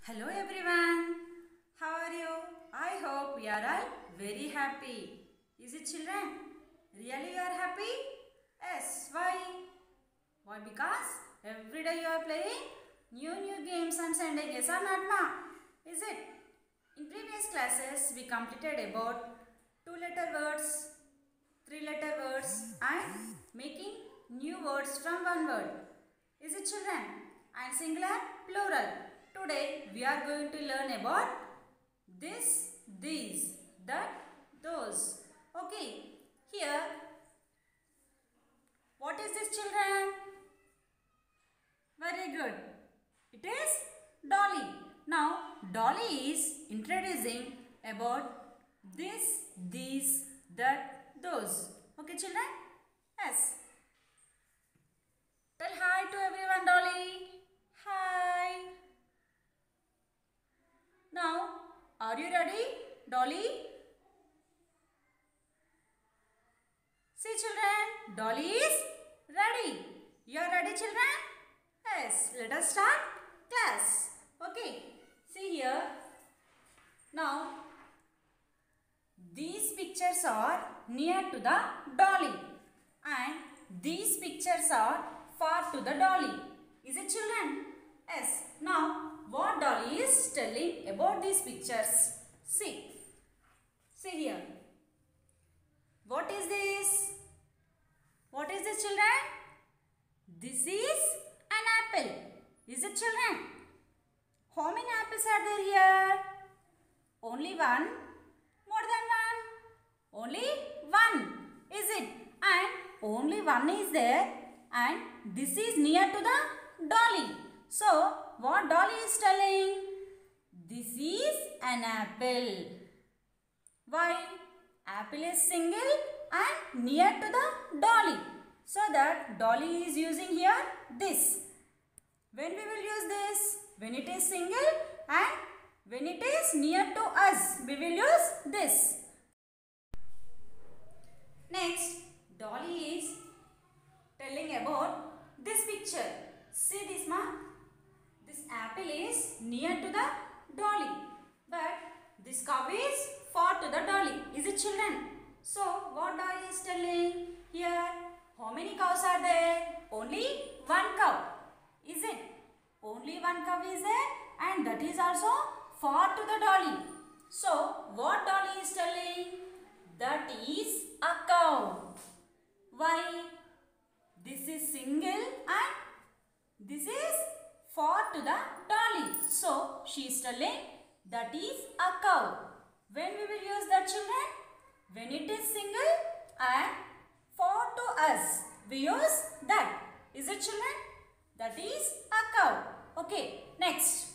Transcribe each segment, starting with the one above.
Hello everyone. How are you? I hope we are all very happy. Is it children? Really you are happy? Yes. Why? Why? Because every day you are playing new games and sending yes or not ma? Is it? In previous classes we completed about 2-letter words, 3-letter words and making new words from one word. Is it children? And singular, plural. Today we are going to learn about this, these, that, those. Okay. Here, what is this children? Very good. It is Dolly. Now, Dolly is introducing about this, these, that, those. Okay children? Yes. Tell hi to everyone, Dolly. Hi. Now, are you ready, Dolly? See children, Dolly is ready. You are ready children? Yes, let us start class. Okay, see here. Now, these pictures are near to the dolly and these pictures are far to the dolly. Is it children? Yes. Now, what Dolly is telling about these pictures? See here. What is this? What is this children? This is an apple. Is it children? How many apples are there here? Only one? More than one? Only one. Is it? And only one is there and this is near to the dolly. So, what Dolly is telling? This is an apple. Why? Apple is single and near to the dolly. So that Dolly is using here this. When we will use this? When it is single and when it is near to us, we will use this. Next, Dolly is telling about this picture. See this ma? This apple is near to the dolly, but this cow is far to the dolly. Is it children? So, what Dolly is telling here? How many cows are there? Only one cow. Is it? Only one cow is there and that is also far to the dolly. So, what Dolly is telling? That is a cow. Why? This is single and this is far to the dolly. So, she is telling that is a cow. When we will use that children? When it is single and far to us, we use that. Is it children? That is a cow. Okay, next.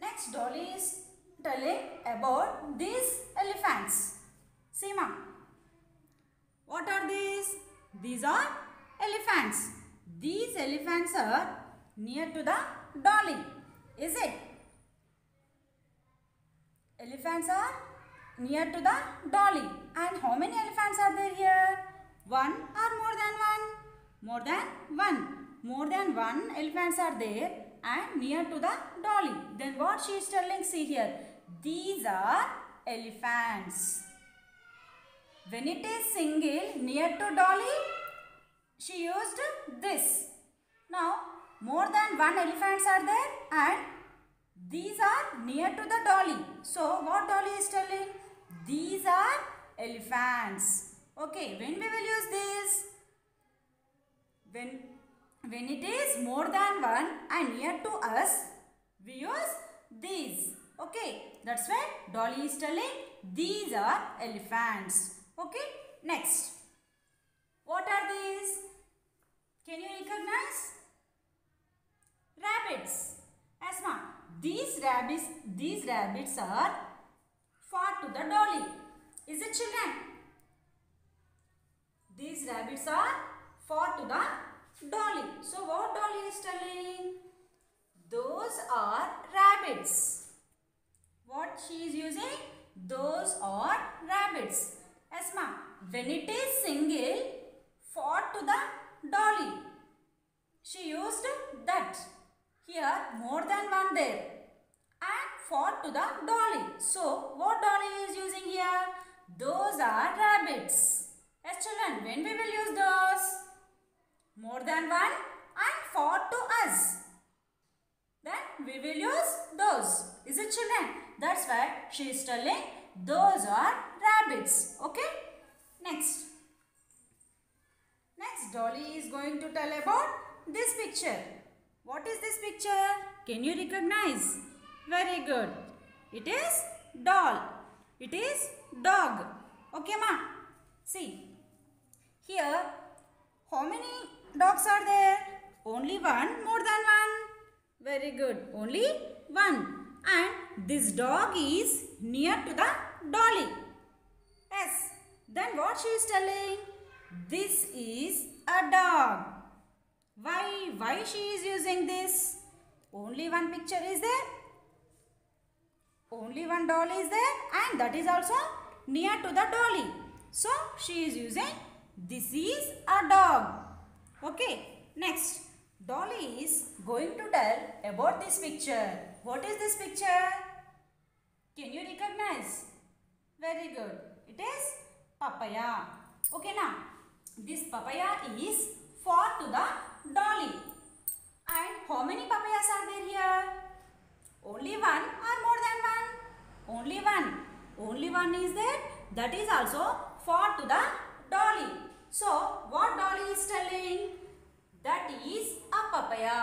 Next, Dolly is telling about these elephants. See ma. What are these? These are elephants. These elephants are near to the dolly. Is it? Elephants are near to the dolly. And how many elephants are there here? One or more than one? More than one. More than one elephants are there and near to the dolly. Then what she is telling? See here. These are elephants. When it is single near to dolly, she used this. Now, more than one elephants are there and these are near to the dolly. So, what Dolly is telling? These are elephants. Okay, when we will use this? When it is more than one and near to us, we use these. Okay, that's why Dolly is telling these are elephants. Okay, next. What are these? Can you recognize? Rabbits. Asma, these rabbits are far to the dolly. Is it children? These rabbits are far to the dolly. So what Dolly is telling? Those are rabbits. What she is using? Those are rabbits. Asma, when it is single, far to the dolly, she used that. Here Here more than one there. And far to the dolly. So what dolly is using here? Those are rabbits. Yes children, when we will use those? More than one and far to us. Then we will use those. Is it children? That's why she is telling those are rabbits. Okay? Next. Next dolly is going to tell about this picture. What is this picture? Can you recognize? Very good. It is doll. It is dog. Okay ma? See. Here how many dogs are there? Only one, more than one. Very good. Only one. And this dog is near to the dolly. Yes. Then what she is telling? This is a dog. Why she is using this? Only one picture is there. Only one doll is there and that is also near to the dolly. So she is using this is a dog. Okay. Next. Dolly is going to tell about this picture. What is this picture? Can you recognize? Very good. It is papaya. Okay now. This papaya is far to the dolly. And how many papayas are there here? Only one or more than one? Only one. Only one is there. That is also far to the dolly. So what dolly is telling? That is a papaya.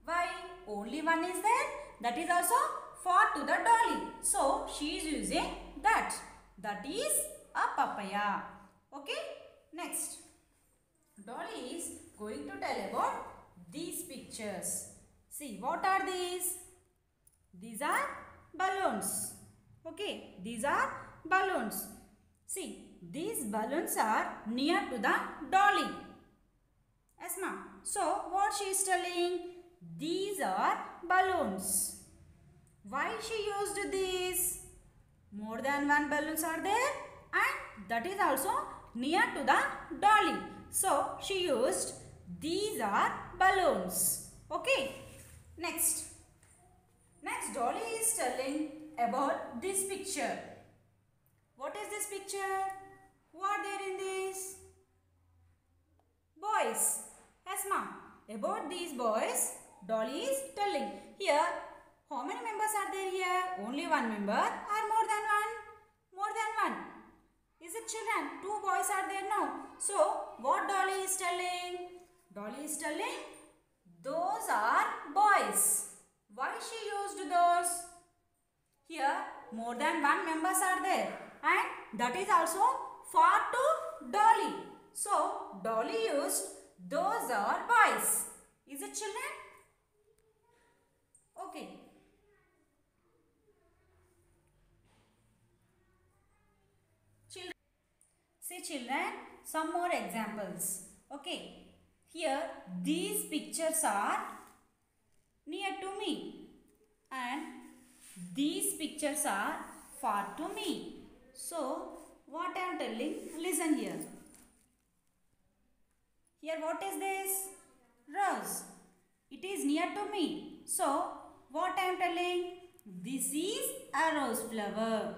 Why? Only one is there. That is also far to the dolly. So she is using that. That is a papaya. Okay. Next. Dolly is going to tell about these pictures. See, what are these? These are balloons. Okay. These are balloons. See, these balloons are near to the dolly. Yes, ma'am. So, what she is telling? These are balloons. Why she used these? More than one balloons are there and that is also near to the dolly. So, she used these are balloons. Okay. Next. Next, dolly is telling about this picture. What is this picture? Who are there in this? Boys. Yes, ma'am. About these boys, dolly is telling. Here, how many members are there here? Only one member or more than one? More than one. Is it children? Two boys are there now. So, what dolly is telling? Dolly is telling those are boys. Why she used those? Here, more than one members are there. And that is also far to dolly. So, dolly used those are boys. Is it children? Okay. Children. See children, some more examples. Okay. Here, these pictures are near to me. And these pictures are far to me. So, what I am telling? Listen here. Here what is this? Rose. It is near to me. So, what I am telling? This is a rose flower.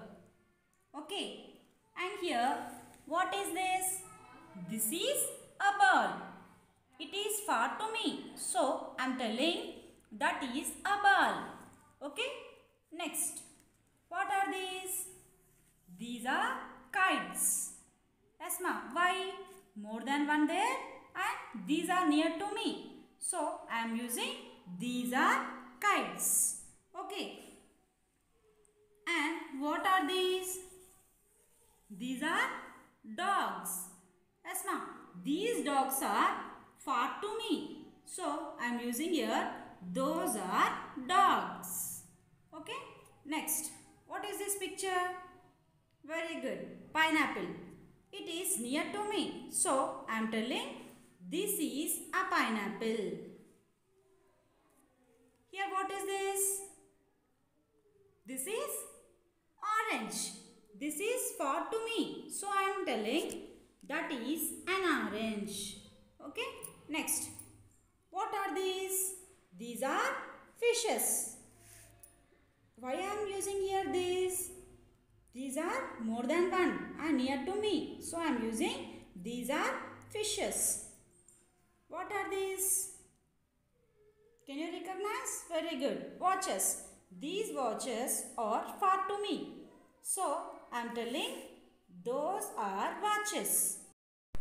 Okay. And here, what is this? This is a ball. It is far to me. So, I am telling that is a ball. Okay. Next. What are these? These are kites. Yes, ma'am. Why? More than one there. And these are near to me. So, I am using these are kites. Okay. And what are these? These are dogs. Yes, ma'am. These dogs are far to me. So, I am using here those are dogs. Okay. Next. What is this picture? Very good. Pineapple. It is near to me. So, I am telling this is a pineapple. Here what is this? This is orange. This is far to me. So, I am telling that is an orange. Okay. Next. What are these? These are fishes. Why I am using here these? These are more than one and near to me. So I am using these are fishes. What are these? Can you recognize? Very good. Watches. These watches are far to me. So I am telling those are watches.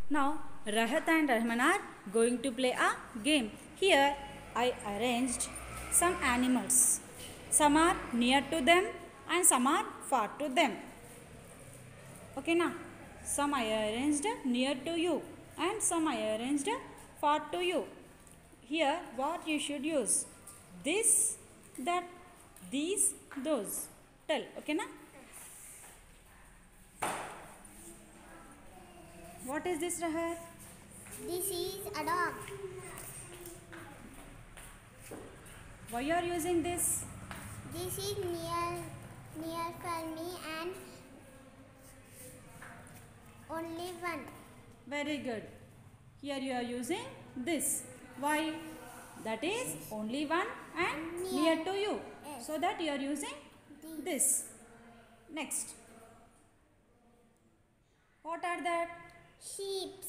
Now Rahat and Rahman are going to play a game. Here I arranged some animals. Some are near to them and some are far to them. Okay now. Some I arranged near to you and some I arranged far to you. Here what you should use? This, that, these, those. Tell. Okay now. What is this, Rahat? This is a dog. Why you are using this? This is near for me and only one. Very good. Here you are using this. Why? That is only one and near to you. Yes. So that you are using this. Next. What are that? Sheeps.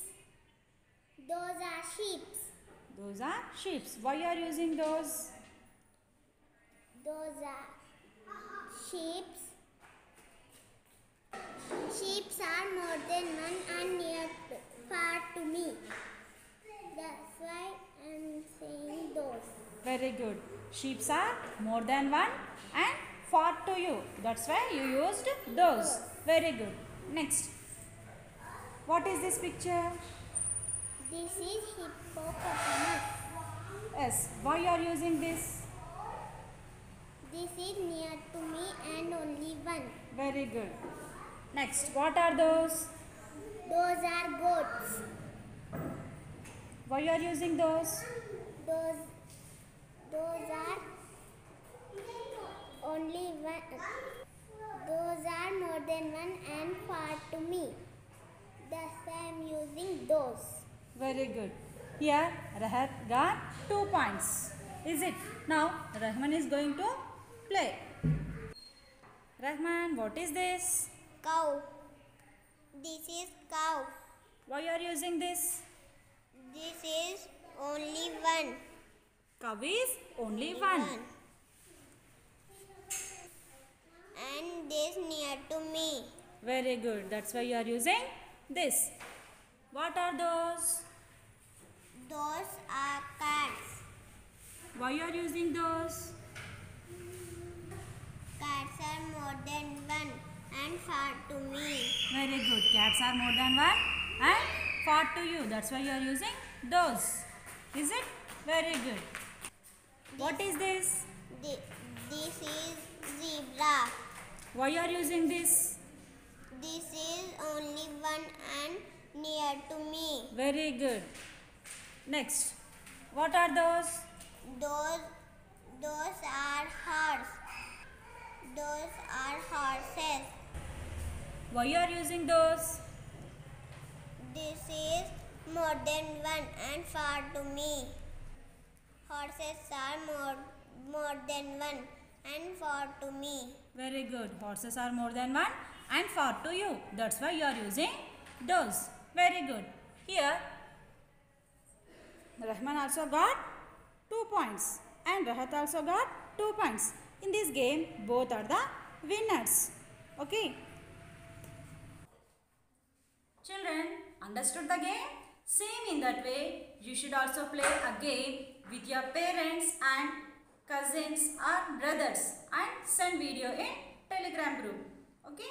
Those are sheeps. Those are sheeps. Why you are using those? Those are sheeps. Sheeps are more than one and far to me. That's why I'm saying those. Very good. Sheeps are more than one and far to you. That's why you used those. Very good. Next. What is this picture? This is hippopotamus. Yes. Why you are using this? This is near to me and only one. Very good. Next. What are those? Those are goats. Why you are using those? Those are only one. Those are more than one and far to me. That's why I'm using those. Very good. Here Rahat got 2 points. Is it? Now Rahman is going to play. Rahman, what is this? Cow. This is cow. Why you are using this? This is only one. Cow is only one. And this near to me. Very good. That's why you are using this. What are those? Those are cats. Why you are using those? Cats are more than one and far to me. Very good. Cats are more than one and far to you. That's why you are using those. Is it? Very good. What is this? This is zebra. Why you are using this? This is only one and near to me. Very good. Next. What are those? Those are horse. Those are horses. Why you are using those? This is more than one and far to me. Horses are more than one and far to me. Very good. Horses are more than one and far to you. That's why you are using those. Very good. Here, Rahman also got 2 points and Rahat also got 2 points. In this game, both are the winners. Okay. Children, understood the game? Same in that way, you should also play a game with your parents and cousins or brothers and send video in Telegram group. Okay.